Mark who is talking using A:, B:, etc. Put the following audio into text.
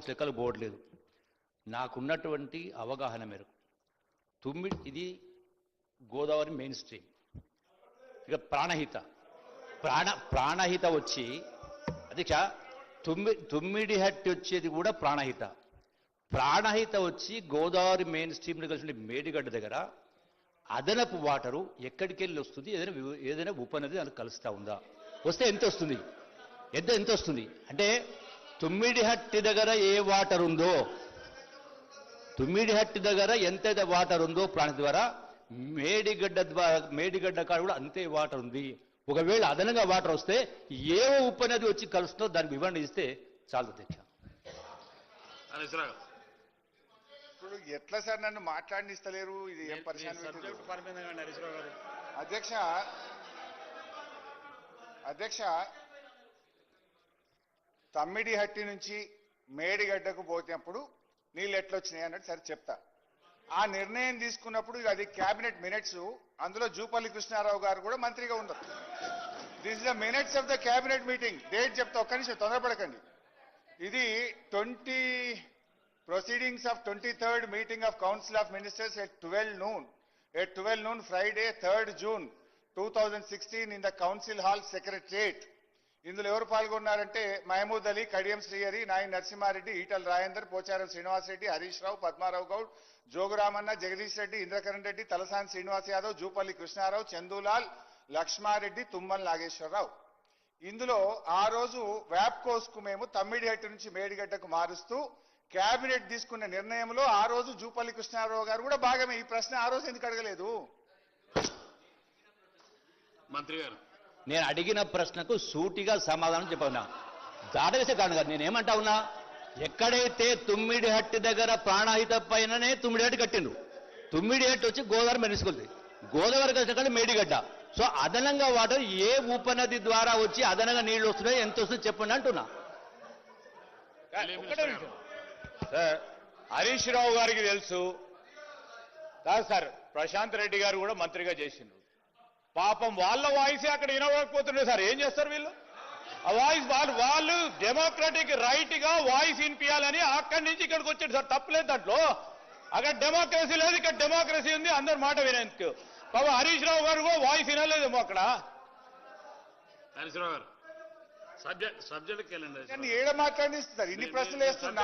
A: Accounts లెక్కలు పోవట్లేదు. నాకున్నటువంటి అవగాహన మేరకు ఇది గోదావరి మెయిన్ స్ట్రీమ్, ఇక ప్రాణహిత వచ్చి అధ్యక్ష తుమ్మిడిహట్టి వచ్చేది కూడా ప్రాణహిత వచ్చి గోదావరి మెయిన్ స్ట్రీమ్లో కలిసి మేడిగడ్డ దగ్గర అదనపు వాటరు ఎక్కడికి వెళ్ళి వస్తుంది? ఏదైనా ఉపనది దానికి కలుస్తూ ఉందా? వస్తే ఎంత వస్తుంది? ఎంత వస్తుంది అంటే తుమ్మిడిహట్టి దగ్గర ఏ వాటర్ ఉందో, తుమ్మిడిహట్టి దగ్గర ఎంత వాటర్ ఉందో ప్రాణి ద్వారా మేడిగడ్డ కాడ కూడా అంతే వాటర్ ఉంది. ఒకవేళ అదనంగా వాటర్ వస్తే ఏ ఉపనది వచ్చి కలుస్తుందో దానికి వివరణ ఇస్తే చాలు అధ్యక్ష.
B: ఇప్పుడు ఎట్లా సార్ నన్ను మాట్లాడినిస్తలేరు? ఇది ఏం పరిశాన్ అధ్యక్ష తమ్మిడిహట్టి నుంచి మేడిగడ్డకు పోతేప్పుడు నీళ్ళు ఎట్లొచ్చినాయి అన్నట్టు సరే చెప్తా. ఆ నిర్ణయం తీసుకున్నప్పుడు అది క్యాబినెట్ మినిట్స్, అందులో జూపల్లి కృష్ణారావు గారు కూడా మంత్రిగా ఉన్నారు. This is the minutes of the cabinet meeting. Date చెప్తా, ఒక్క నిమిషం తొందరపడకండి. ఇది 20 proceedings of 23rd meeting of Council of Ministers at 12 noon. At 12 noon Friday 3rd June 2016 in the Council Hall Secretariat. ఇందులో ఎవరు పాల్గొన్నారంటే మహమూద్ అలీ, కడియం శ్రీహరి, నాయి నరసింహారెడ్డి, ఈటల రాజేందర్, పోచారం శ్రీనివాస్ రెడ్డి, హరీష్ రావు, పద్మారావు గౌడ్, జోగురామన్న, జగదీష్ రెడ్డి, ఇంద్రకరణ్ రెడ్డి, తలసాని శ్రీనివాస్ యాదవ్, జూపల్లి కృష్ణారావు, చందూలాల్, లక్ష్మారెడ్డి, తుమ్మల నాగేశ్వరరావు. ఇందులో ఆ రోజు వ్యాప్కోస్ కు మేము తమ్మిడిహట్టి నుంచి మేడిగడ్డకు మారుస్తూ కేబినెట్ తీసుకున్న నిర్ణయంలో ఆ రోజు జూపల్లి కృష్ణారావు గారు కూడా భాగమే. ఈ ప్రశ్న ఆ రోజు ఎందుకు అడగలేదు?
C: మంత్రి గారు,
A: నేను అడిగిన ప్రశ్నకు సూటిగా సమాధానం చెప్పన్నా, దాటవేసే కాదు కాదు. నేనేమంటా ఉన్నా, ఎక్కడైతే తుమ్మిడిహట్టి దగ్గర ప్రాణహిత పైననే తుమ్మిడిహట్టి కట్టిండ్రు, తుమ్మిడిహట్టి వచ్చి గోదావరి మెరుసుకుంది, గోదావరి కలిసి మేడిగడ్డ. సో అదనంగా వాటర్ ఏ ఉపనది ద్వారా వచ్చి అదనంగా నీళ్లు వస్తున్నాయి, ఎంత వస్తుంది చెప్పండి అంటున్నా.
D: సార్ హరీష్ రావు గారికి తెలుసు కాదు సార్, ప్రశాంత్ రెడ్డి గారు కూడా మంత్రిగా చేసిండ్రు. పాపం వాళ్ళ వాయిసే అక్కడ వినవకపోతుండే సార్. ఏం చేస్తారు వీళ్ళు? ఆ వాయిస్ వాళ్ళు డెమోక్రటిక్ రైట్ గా వాయిస్ వినిపించాలని అక్కడి నుంచి ఇక్కడికి వచ్చాడు సార్. తప్పలేదు దాంట్లో. అక్కడ డెమోక్రసీ లేదు, ఇక్కడ డెమోక్రసీ ఉంది. అందరు మాట వినేందుకు పాపం హరీష్ రావు గారు కూడా వాయిస్ వినలేదేమో అక్కడ.
C: హరీష్ రావు గారు సబ్జెక్ట్కి వెళ్ళండి.
B: ఏడ మాట్లాడిస్తారు, ఇన్ని ప్రశ్నలు వేస్తున్నా.